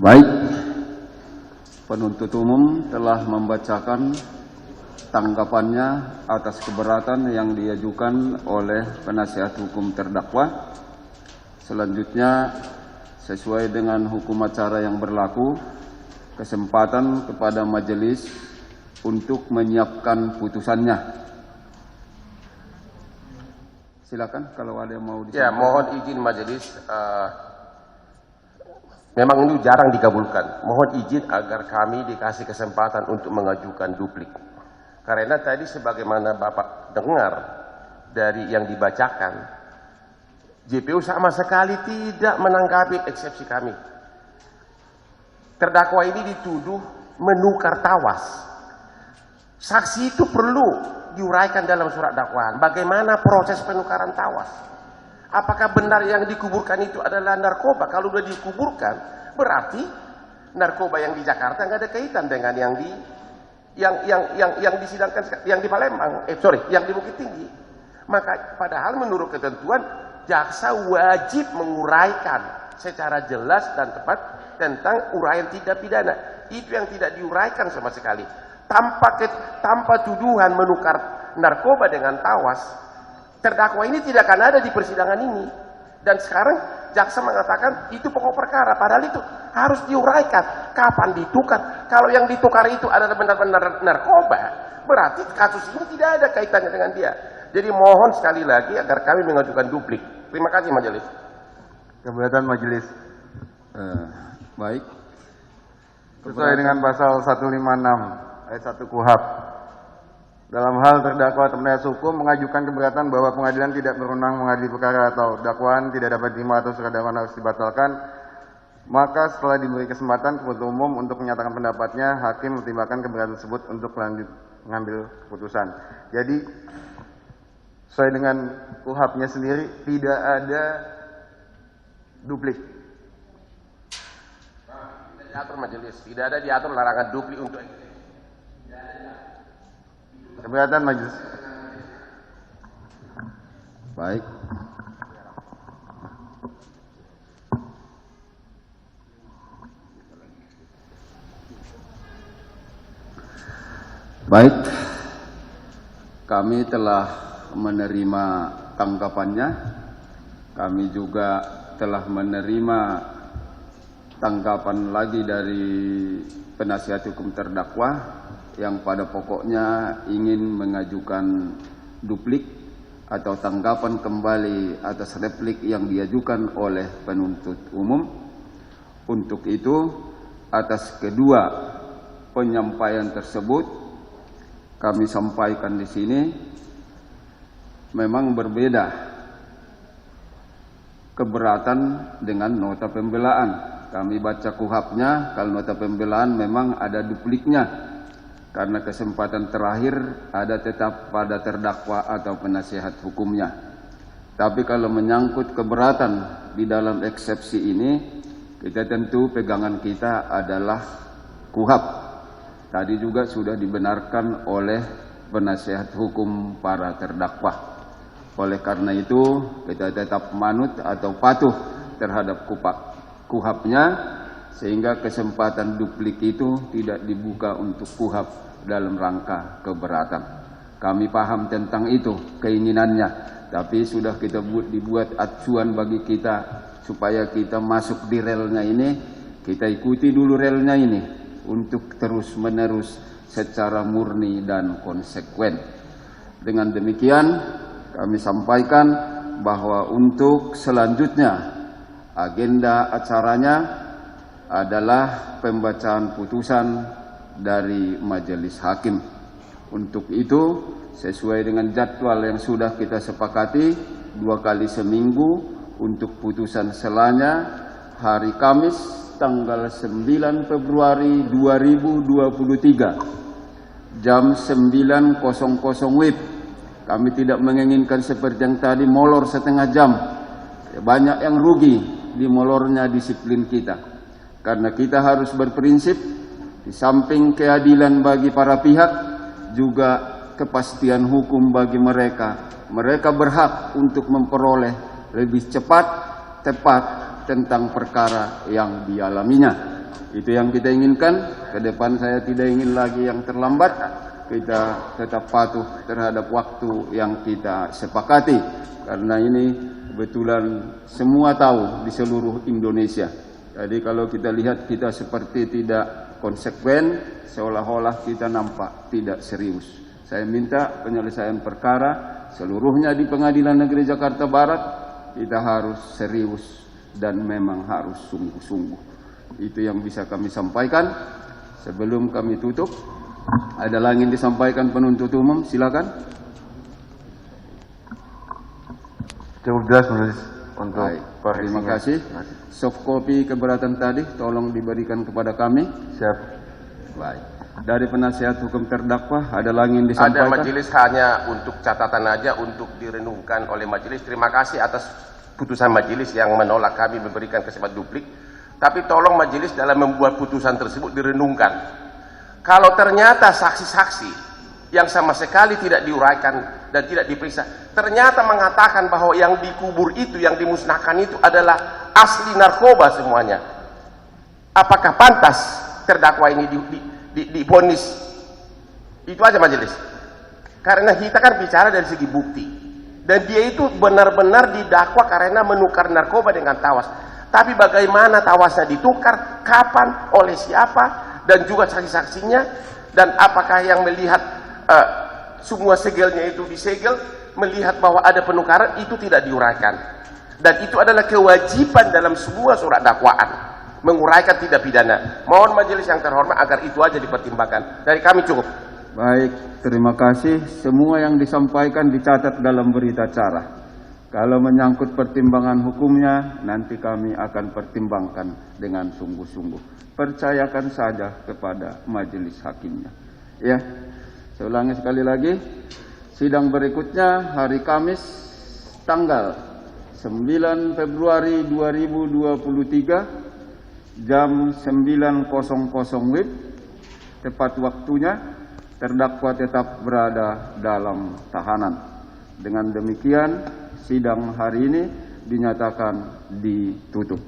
Baik, penuntut umum telah membacakan tanggapannya atas keberatan yang diajukan oleh penasihat hukum terdakwa. Selanjutnya, sesuai dengan hukum acara yang berlaku, kesempatan kepada majelis untuk menyiapkan putusannya. Silakan kalau ada yang mau disampaikan. Ya, mohon izin majelis. Memang ini jarang dikabulkan. Mohon izin agar kami dikasih kesempatan untuk mengajukan duplik. Karena tadi sebagaimana Bapak dengar dari yang dibacakan, JPU sama sekali tidak menanggapi eksepsi kami. Terdakwa ini dituduh menukar tawas. Saksi itu perlu diuraikan dalam surat dakwaan. Bagaimana proses penukaran tawas? Apakah benar yang dikuburkan itu adalah narkoba? Kalau sudah dikuburkan, berarti narkoba yang di Jakarta nggak ada kaitan dengan yang disidangkan yang di Palembang, yang di Bukit Tinggi. Maka padahal menurut ketentuan jaksa wajib menguraikan secara jelas dan tepat tentang uraian tindak pidana. Itu yang tidak diuraikan sama sekali. Tanpa tuduhan menukar narkoba dengan tawas, terdakwa ini tidak akan ada di persidangan ini. Dan sekarang jaksa mengatakan itu pokok perkara, padahal itu harus diuraikan kapan ditukar. Kalau yang ditukar itu adalah benar-benar narkoba, berarti kasus ini tidak ada kaitannya dengan dia. Jadi mohon sekali lagi agar kami mengajukan duplik. Terima kasih majelis. Keberatan majelis. Baik. Sesuai dengan pasal 156 ayat 1 KUHP. Dalam hal terdakwa atau penasihat hukum mengajukan keberatan bahwa pengadilan tidak berwenang mengadili perkara atau dakwaan tidak dapat diterima atau surat dakwaan harus dibatalkan, maka setelah diberi kesempatan penuntut umum untuk menyatakan pendapatnya, hakim mempertimbangkan keberatan tersebut untuk lanjut mengambil keputusan. Jadi sesuai dengan KUHP-nya sendiri tidak ada duplik. Tidak diatur majelis, tidak ada diatur larangan duplik untuk keberatan majelis. Baik. Baik. Kami telah menerima tanggapannya. Kami juga telah menerima tanggapan lagi dari penasihat hukum terdakwa yang pada pokoknya ingin mengajukan duplik atau tanggapan kembali atas replik yang diajukan oleh penuntut umum. Untuk itu, atas kedua penyampaian tersebut, kami sampaikan di sini memang berbeda keberatan dengan nota pembelaan. Kami baca KUHP-nya, kalau nota pembelaan memang ada dupliknya. Karena kesempatan terakhir ada tetap pada terdakwa atau penasihat hukumnya. Tapi kalau menyangkut keberatan di dalam eksepsi ini, kita tentu pegangan kita adalah KUHP. Tadi juga sudah dibenarkan oleh penasihat hukum para terdakwa. Oleh karena itu, kita tetap manut atau patuh terhadap KUHP-nya, sehingga kesempatan duplik itu tidak dibuka untuk KUHP dalam rangka keberatan. Kami paham tentang itu, keinginannya, tapi sudah kita dibuat acuan bagi kita supaya kita masuk di relnya ini, kita ikuti dulu relnya ini untuk terus-menerus secara murni dan konsekuen. Dengan demikian, kami sampaikan bahwa untuk selanjutnya agenda acaranya adalah pembacaan putusan dari majelis hakim. Untuk itu, sesuai dengan jadwal yang sudah kita sepakati, 2 kali seminggu untuk putusan selanya hari Kamis tanggal 9 Februari 2023 jam 9.00 WIB. Kami tidak menginginkan seperti yang tadi molor setengah jam. Banyak yang rugi di molornya disiplin kita. Karena kita harus berprinsip, di samping keadilan bagi para pihak, juga kepastian hukum bagi mereka. Mereka berhak untuk memperoleh lebih cepat, tepat tentang perkara yang dialaminya. Itu yang kita inginkan. Ke depan saya tidak ingin lagi yang terlambat. Kita tetap patuh terhadap waktu yang kita sepakati. Karena ini kebetulan semua tahu di seluruh Indonesia. Jadi kalau kita lihat kita seperti tidak konsekuen, seolah-olah kita nampak tidak serius. Saya minta penyelesaian perkara seluruhnya di Pengadilan Negeri Jakarta Barat, kita harus serius dan memang harus sungguh-sungguh. Itu yang bisa kami sampaikan. Sebelum kami tutup, ada lagi yang disampaikan penuntut umum, silakan. Cukup jelas menulis untuk Baik, terima kasih. Soft copy keberatan tadi tolong diberikan kepada kami. Siap. Baik. Dari penasihat hukum terdakwa ada lagi yang disampaikan? Ada majelis hanya untuk catatan aja untuk direnungkan oleh majelis. Terima kasih atas putusan majelis yang menolak kami memberikan kesempatan duplik. Tapi tolong majelis dalam membuat putusan tersebut direnungkan. Kalau ternyata saksi-saksi yang sama sekali tidak diuraikan dan tidak diperiksa, ternyata mengatakan bahwa yang dikubur itu, yang dimusnahkan itu adalah asli narkoba semuanya. Apakah pantas terdakwa ini divonis? Itu aja majelis. Karena kita kan bicara dari segi bukti. Dan dia itu benar-benar didakwa karena menukar narkoba dengan tawas. Tapi bagaimana tawasnya ditukar, kapan, oleh siapa, dan juga saksi-saksinya, dan apakah yang melihat semua segelnya itu disegel, melihat bahwa ada penukaran, itu tidak diuraikan. Dan itu adalah kewajiban dalam semua surat dakwaan, menguraikan tindak pidana. Mohon majelis yang terhormat agar itu aja dipertimbangkan. Dari kami cukup. Baik, terima kasih. Semua yang disampaikan dicatat dalam berita acara. Kalau menyangkut pertimbangan hukumnya, nanti kami akan pertimbangkan dengan sungguh-sungguh. Percayakan saja kepada majelis hakimnya. Ya, saya ulangi sekali lagi. Sidang berikutnya hari Kamis tanggal 9 Februari 2023 jam 9.00 WIB. Tepat waktunya terdakwa tetap berada dalam tahanan. Dengan demikian sidang hari ini dinyatakan ditutup.